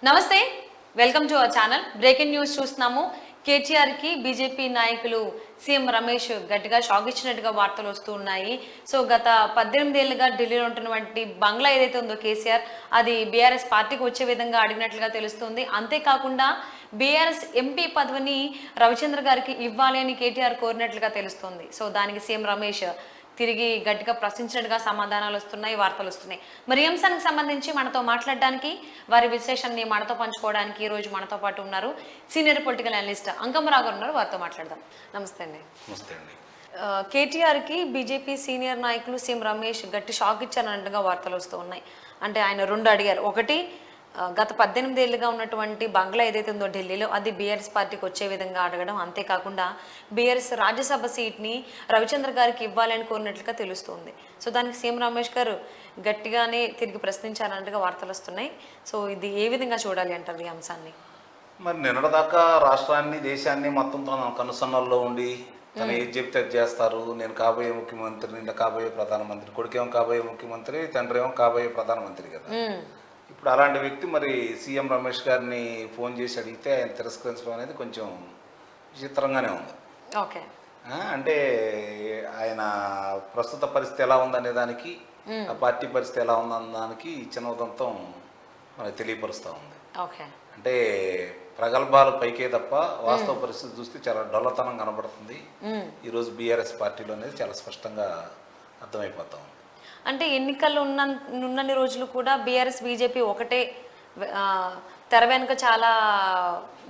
నమస్తే, welcome to our channel. Breaking news చూస్తున్నాము. కేటీఆర్ కి బీజేపీ నాయకులు సీఎం రమేష్ గట్టిగా షాక్ ఇచ్చినట్టుగా వార్తలు వస్తూ ఉన్నాయి. సో గత 18 ఏళ్లుగా ఢిల్లీలో ఉంటున్నటువంటి బంగ్లా ఏదైతే ఉందో కేసీఆర్, అది బీఆర్ఎస్ పార్టీకి వచ్చే విధంగా అడిగినట్లుగా తెలుస్తుంది. అంతేకాకుండా బీఆర్ఎస్ ఎంపీ పదవిని రవిచంద్ర గారికి ఇవ్వాలి అని కేటీఆర్ కోరినట్లుగా తెలుస్తుంది. సో దానికి సీఎం రమేష్ తిరిగి గట్టిగా ప్రశ్నించినట్టుగా సమాధానాలు వస్తున్నాయి, వార్తలు వస్తున్నాయి. మరి ఈ అంశానికి సంబంధించి మనతో మాట్లాడడానికి, వారి విశ్లేషణని మనతో పంచుకోవడానికి ఈ రోజు మనతో పాటు ఉన్నారు సీనియర్ పొలిటికల్ అనలిస్ట్ అంకమరావు గారు ఉన్నారు. వారితో మాట్లాడదాం. నమస్తే అండి. నమస్తే అండి. కేటీఆర్ కి బీజేపీ సీనియర్ నాయకులు సీఎం రమేష్ గట్టి షాక్ ఇచ్చారన్నట్టుగా వార్తలు వస్తూ ఉన్నాయి. అంటే ఆయన రెండు అడిగారు. ఒకటి, గత 18 ఏళ్ళుగా ఉన్నటువంటి బంగ్లా ఏదైతే ఉందో ఢిల్లీలో, అది బీఆర్ఎస్ పార్టీకి వచ్చే విధంగా అడగడం. అంతేకాకుండా బీఆర్ఎస్ రాజ్యసభ సీట్ని రవిచంద్ర గారికి ఇవ్వాలని కోరినట్లుగా తెలుస్తుంది. సో దానికి సీఎం రమేష్ గారు గట్టిగానే తిరిగి ప్రశ్నించారన్నట్టుగా వార్తలు వస్తున్నాయి. సో ఇది ఏ విధంగా చూడాలి అంటారు ఈ అంశాన్ని? మరి నిన్నటిదాకా రాష్ట్రాన్ని దేశాన్ని మొత్తం తన కనుసన్నల్లో ఉండి తను ఏది చెప్తే అది చేస్తారు. నేను కాబోయే ముఖ్యమంత్రి, నిన్న కాబోయే ప్రధానమంత్రి, కొడుకేమో కాబోయే ముఖ్యమంత్రి, తండ్రి ఏమో కాబోయే ప్రధానమంత్రి కదా. ఇప్పుడు అలాంటి వ్యక్తి మరి సీఎం రమేష్ గారిని ఫోన్ చేసి అడిగితే ఆయన తిరస్కరించడం అనేది కొంచెం విచిత్రంగానే ఉంది. ఓకే, అంటే ఆయన ప్రస్తుత పరిస్థితి ఎలా ఉందనే దానికి, ఆ పార్టీ పరిస్థితి ఎలా ఉందనే దానికి ఇచ్చిన ఉదంతం మనకు తెలియపరుస్తూ ఉంది. ఓకే, అంటే ప్రగల్భాలు పైకే తప్ప వాస్తవ పరిస్థితి చూస్తే చాలా డొల్లతనం కనబడుతుంది. ఈరోజు బీఆర్ఎస్ పార్టీలో అనేది చాలా స్పష్టంగా అర్థమైపోతా ఉంది. అంటే ఎన్నికల్లో ఉన్నన్ని రోజులు కూడా బీఆర్ఎస్ బీజేపీ ఒకటే, తెర వెనుక చాలా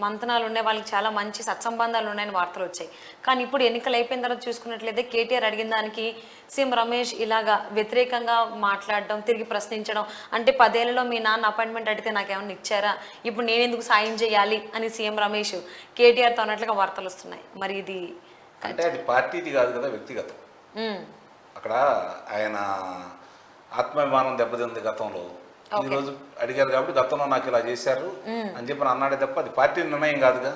మంతనాలు ఉన్నాయి, వాళ్ళకి చాలా మంచి సత్సంబంధాలు ఉన్నాయని వార్తలు వచ్చాయి. కానీ ఇప్పుడు ఎన్నికలు అయిపోయిన తర్వాత చూసుకున్నట్లయితే కేటీఆర్ అడిగిన దానికి సీఎం రమేష్ ఇలాగా వ్యతిరేకంగా మాట్లాడడం, తిరిగి ప్రశ్నించడం. అంటే 10 ఏళ్లలో మీ నాన్న అపాయింట్మెంట్ అడిగితే నాకేమన్నా ఇచ్చారా, ఇప్పుడు నేను ఎందుకు సాయం చేయాలి అని సీఎం రమేష్ కేటీఆర్తో అన్నట్లుగా వార్తలు వస్తున్నాయి. మరి ఇది అంటే అది పార్టీది కాదు కదా, వ్యక్తిగతం. అక్కడ ఆయన ఆత్మాభిమానం దెబ్బతింది గతంలో. ఈరోజు అడిగారు కాబట్టి గతంలో నాకు ఇలా చేశారు అని చెప్పి అన్నాడే తప్ప అది పార్టీ నిర్ణయం కాదుగా.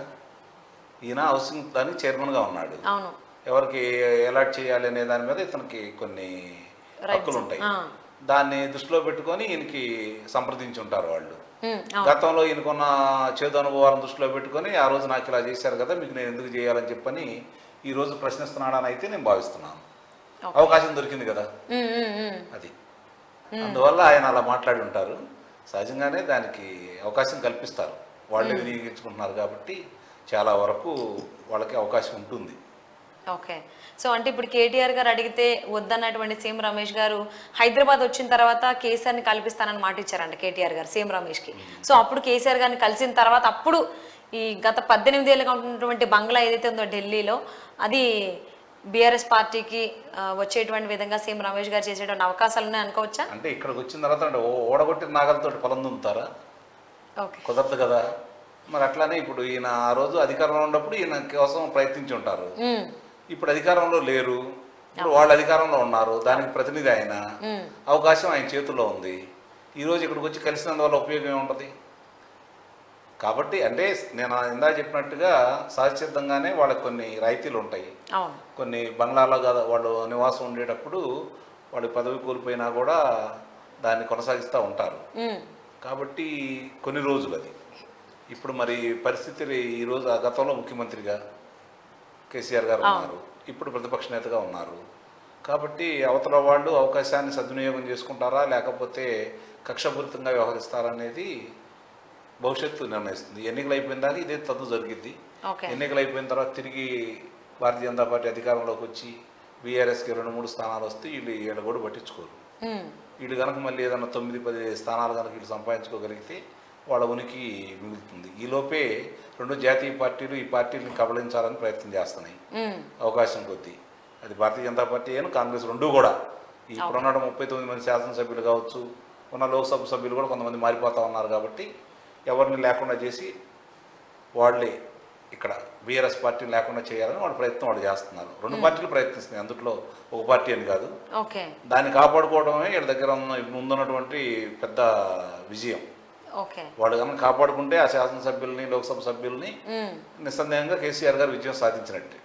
ఈయన హౌసింగ్ దానికి చైర్మన్గా ఉన్నాడు. ఎవరికి అలాట్ చేయాలి అనే దాని మీద ఇతనికి కొన్ని హక్కులు ఉంటాయి. దాన్ని దృష్టిలో పెట్టుకొని ఈయనకి సంప్రదించి ఉంటారు వాళ్ళు. గతంలో ఈయనకున్న చేదు అనుభవాలను దృష్టిలో పెట్టుకొని ఆ రోజు నాకు ఇలా చేశారు కదా, మీకు నేను ఎందుకు చేయాలని చెప్పని ఈ రోజు ప్రశ్నిస్తున్నాడని అయితే నేను భావిస్తున్నాను. అవకాశం దొరికింది కదా అది, అందువల్ల ఆయన అలా మాట్లాడి ఉంటారు. సహజంగానే దానికి అవకాశం కల్పిస్తారు, వాళ్ళే వినియోగించుకుంటున్నారు కాబట్టి చాలా వరకు వాళ్ళకి అవకాశం ఉంటుంది. ఓకే, సో అంటే ఇప్పుడు కేటీఆర్ గారు అడిగితే వద్దన్నటువంటి సీఎం రమేష్ గారు హైదరాబాద్ వచ్చిన తర్వాత కేసీఆర్ని కల్పిస్తానని మాట ఇచ్చారంట కేటీఆర్ గారు సీఎం రమేష్కి. సో అప్పుడు కేసీఆర్ గారిని కలిసిన తర్వాత అప్పుడు ఈ గత 18 ఏళ్ళుగా ఉన్నటువంటి బంగ్లా ఏదైతే ఉందో ఢిల్లీలో, అది బీఆర్ఎస్ పార్టీకి వచ్చేటువంటి విధంగా సీఎం రమేష్ గారు చేసేటువంటి అవకాశాలు ఉన్నాయి అనుకోవచ్చా? అంటే ఇక్కడికి వచ్చిన తర్వాత ఓడగొట్టిన నాగలతో పొలం దున్నుతారా? కుదరదు కదా. మరి అట్లానే ఇప్పుడు ఈయన ఆ రోజు అధికారంలో ఉన్నప్పుడు ఈయన కోసం ప్రయత్నించి ఉంటారు. ఇప్పుడు అధికారంలో లేరు, ఇప్పుడు వాళ్ళు అధికారంలో ఉన్నారు, దానికి ప్రతినిధి ఆయన. అవకాశం ఆయన చేతుల్లో ఉంది. ఈరోజు ఇక్కడికి వచ్చి కలిసినందువల్ల ఉపయోగం ఏముంటుంది? కాబట్టి అంటే నేను ఇందా చెప్పినట్టుగా సహజసిద్ధంగానే వాళ్ళకి కొన్ని రాయితీలు ఉంటాయి. కొన్ని బంగ్లాలో కదా వాళ్ళు నివాసం ఉండేటప్పుడు వాళ్ళు పదవి కోల్పోయినా కూడా దాన్ని కొనసాగిస్తూ ఉంటారు. కాబట్టి కొన్ని రోజులు అది. ఇప్పుడు మరి పరిస్థితి ఈరోజు గతంలో ముఖ్యమంత్రిగా కేసీఆర్ గారు ఉన్నారు, ఇప్పుడు ప్రతిపక్ష నేతగా ఉన్నారు. కాబట్టి అవతల వాళ్ళు అవకాశాన్ని సద్వినియోగం చేసుకుంటారా లేకపోతే కక్షపూరితంగా వ్యవహరిస్తారా అనేది భవిష్యత్తు నిర్ణయిస్తుంది. ఎన్నికలు అయిపోయిన దాకా ఇదే తద్దు జరిగింది. ఎన్నికలు అయిపోయిన తర్వాత తిరిగి భారతీయ జనతా పార్టీ అధికారంలోకి వచ్చి బీఆర్ఎస్కి 2-3 స్థానాలు వస్తే వీళ్ళు కూడా పట్టించుకోరు. వీళ్ళు కనుక మళ్ళీ ఏదన్నా 9-10 స్థానాలు కనుక వీళ్ళు సంపాదించుకోగలిగితే వాళ్ళ ఉనికి మిగులుతుంది. ఈలోపే 2 జాతీయ పార్టీలు ఈ పార్టీని కబళించాలని ప్రయత్నం చేస్తున్నాయి అవకాశం కొద్దీ. అది భారతీయ జనతా పార్టీ అయినా కాంగ్రెస్, 2 కూడా. ఇప్పుడున్న 39 మంది శాసనసభ్యులు కావచ్చు, ఉన్న లోక్సభ సభ్యులు కూడా కొంతమంది మారిపోతూ ఉన్నారు. కాబట్టి ఎవరిని లేకుండా చేసి వాళ్ళే ఇక్కడ బీఆర్ఎస్ పార్టీని లేకుండా చేయాలని వాళ్ళ ప్రయత్నం వాళ్ళు చేస్తున్నారు. 2 పార్టీలు ప్రయత్నిస్తున్నాయి, అందులో ఒక పార్టీ అని కాదు. దాన్ని కాపాడుకోవడమే వీళ్ళ దగ్గర ముందున్నటువంటి పెద్ద విజయం. వాళ్ళు కనుక కాపాడుకుంటే ఆ శాసనసభ్యుల్ని, లోక్సభ సభ్యుల్ని నిస్సందేహంగా కేసీఆర్ గారు విజయం సాధించినట్టే.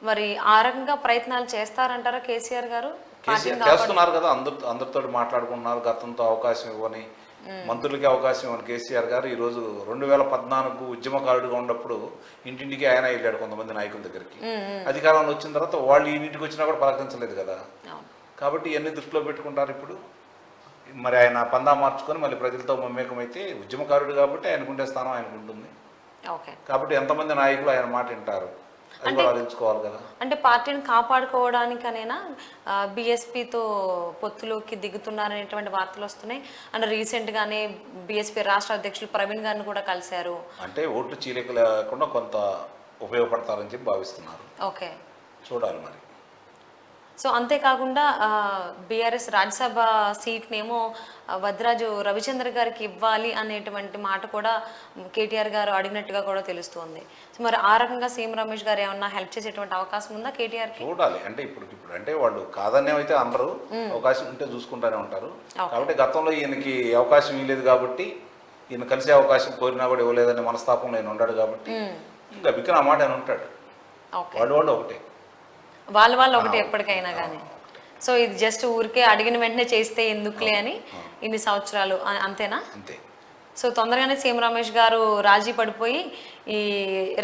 మరి ఆ రకంగా ప్రయత్నాలు చేస్తారంటారా కేసీఆర్ గారు? చేస్తున్నారు కదా, అందరితో మాట్లాడుకుంటున్నారు. గతంతో అవకాశం ఇవ్వని మంత్రులకి అవకాశం ఇవ్వని కేసీఆర్ గారు ఈరోజు 2014 ఉద్యమకారుడిగా ఉన్నప్పుడు ఇంటింటికి ఆయన వెళ్ళాడు కొంతమంది నాయకుల దగ్గరికి. అధికారంలో వచ్చిన తర్వాత వాళ్ళు ఇంటికి వచ్చినా కూడా పలకరించలేదు కదా. కాబట్టి ఇవన్నీ దృష్టిలో పెట్టుకుంటారు. ఇప్పుడు మరి ఆయన పందా మార్చుకొని మళ్ళీ ప్రజలతో మమేకమైతే ఉద్యమకారుడు కాబట్టి ఆయనకుండే స్థానం ఆయనకు ఉంటుంది. కాబట్టి ఎంతమంది నాయకులు ఆయన మాట వింటారు, అది కూడా ఆలోచించుకోవాలి కదా. అంటే పార్టీని కాపాడుకోవడానికనైనా బీఎస్పీతో పొత్తులోకి దిగుతున్నారనేటువంటి వార్తలు వస్తున్నాయి. అండ్ రీసెంట్గానే బీఎస్పీ రాష్ట్ర అధ్యక్షులు ప్రవీణ్ గారిని కూడా కలిశారు. అంటే ఓట్లు చీలిక లేకుండా కొంత ఉపయోగపడతారని చెప్పి భావిస్తున్నారు. ఓకే, చూడాలి మరి. సో అంతేకాకుండా బీఆర్ఎస్ రాజ్యసభ సీట్నేమో వద్రాజు రవిచంద్ర గారికి ఇవ్వాలి అనేటువంటి మాట కూడా కేటీఆర్ గారు అడిగినట్టుగా కూడా తెలుస్తుంది. సో మరి ఆ రకంగా సీఎం రమేష్ గారు ఏమన్నా హెల్ప్ చేసేటువంటి అవకాశం ఉందా కేటీఆర్? చూడాలి. అంటే ఇప్పుడు అంటే వాళ్ళు కాదనే అయితే అందరూ అవకాశం ఉంటే చూసుకుంటానే ఉంటారు. కాబట్టి గతంలో ఈయనకి అవకాశం ఇవ్వలేదు కాబట్టి, ఈయన కలిసే అవకాశం కోరినా కూడా ఇవ్వలేదనే మనస్తాపంలో ఆయన ఉన్నాడు కాబట్టి ఇంకా బిక్కన ఆ మాట ఆయన ఉంటాడు. వాళ్ళు ఒకటే, వాళ్ళు ఒకటి ఎప్పటికైనా కానీ. సో ఇది జస్ట్ ఊరికే అడిగిన వెంటనే చేస్తే ఎందుకులే అని ఇన్ని సంవత్సరాలు అంతేనా? అంతే. సో తొందరగానే సీఎం రమేష్ గారు రాజీ పడిపోయి ఈ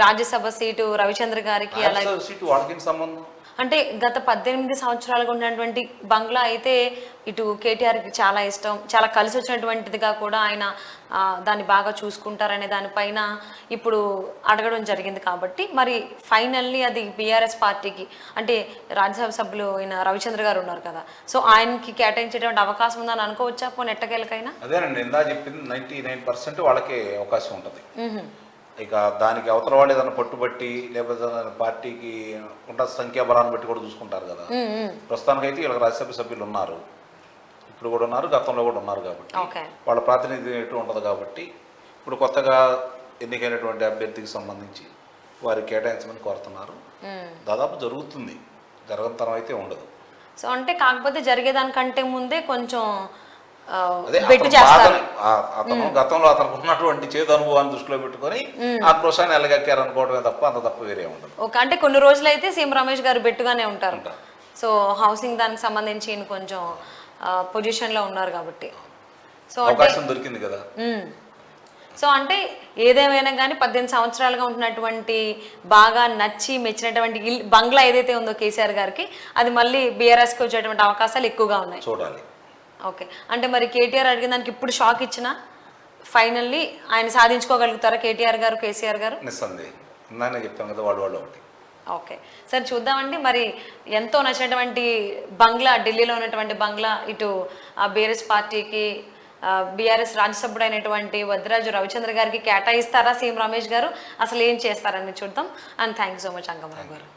రాజ్యసభ సీటు రవిచంద్ర గారికి అలాగే సీటు వాళ్ళకి సంబంధం. అంటే గత 18 సంవత్సరాలుగా ఉన్నటువంటి బంగ్లా అయితే ఇటు కేటీఆర్కి చాలా ఇష్టం, చాలా కలిసి వచ్చినటువంటిదిగా కూడా ఆయన దాన్ని బాగా చూసుకుంటారనే దానిపైన ఇప్పుడు అడగడం జరిగింది. కాబట్టి మరి ఫైనల్లీ అది బీఆర్ఎస్ పార్టీకి, అంటే రాజ్యసభ సభ్యులు అయిన రవిచంద్ర గారు ఉన్నారు కదా, సో ఆయనకి కేటాయించేటువంటి అవకాశం ఉందని అనుకోవచ్చా పోనీ ఎట్టకేలకైనా? అదేనండి ఇందా చెప్పింది, 99% వాళ్ళకే అవకాశం ఉంటుంది. ఇక దానికి అవతల వాళ్ళు ఏదైనా పట్టుబట్టి లేకపోతే పార్టీకి ఉన్న సంఖ్యాబలాన్ని బట్టి కూడా చూసుకుంటారు కదా. ప్రస్తుతానికైతే వీళ్ళకి రాజ్యసభ సభ్యులు ఉన్నారు, ఇప్పుడు కూడా ఉన్నారు, గతంలో కూడా ఉన్నారు. కాబట్టి వాళ్ళ ప్రాతినిధ్యం ఎటు ఉండదు. కాబట్టి ఇప్పుడు కొత్తగా ఎన్నికైనటువంటి అభ్యర్థికి సంబంధించి వారికి కేటాయించమని కోరుతున్నారు. దాదాపు జరుగుతుంది, జరగతనం అయితే ఉండదు. సో అంటే కాకపోతే జరిగేదానికంటే ముందే కొంచెం అతను గతంలో అతనికి ఉన్నటువంటి చేదు అనుభవాన్ని దృష్టిలో పెట్టుకొని ఆక్రోశాన్ని ఎల్లగక్కారు అనుకోవడమే తప్ప అంత తప్ప వేరే ఉండదు. అంటే కొన్ని రోజులు అయితే సీఎం రమేష్ గారు బెట్టుగానే ఉంటారు. సో హౌసింగ్ దానికి సంబంధించి కొంచెం పొజిషన్ లో ఉన్నారు కాబట్టి సో అవకాశం దొరికింది కదా. సో అంటే ఏదేమైనా కానీ 18 సంవత్సరాలుగా ఉంటున్నటువంటి బాగా నచ్చి మెచ్చినటువంటి బంగ్లా ఏదైతే ఉందో కేసీఆర్ గారికి, అది మళ్ళీ బీఆర్ఎస్కి వచ్చేటువంటి అవకాశాలు ఎక్కువగా ఉన్నాయి. చూడాలి. ఓకే, అంటే మరి కేటీఆర్ అడిగిన దానికి ఇప్పుడు షాక్ ఇచ్చినా ఫైనల్లీ ఆయన సాధించుకోగలుగుతారా కేటీఆర్ గారు, కేసీఆర్ గారు? నిస్సందేహం, ఇందానే చెప్పాను కదా, వాళ్ళు ఒకటి. ఓకే సరే, చూద్దామండి. మరి ఎంతో నచ్చినటువంటి బంగ్లా, ఢిల్లీలో ఉన్నటువంటి బంగ్లా ఇటు బీఆర్ఎస్ పార్టీకి బీఆర్ఎస్ రాజ్యసభ్యుడు అయినటువంటి వద్రాజు రవిచంద్ర గారికి కేటాయిస్తారా సీఎం రమేష్ గారు, అసలు ఏం చేస్తారని చూద్దాం. And thank you so much Angamarao గారు.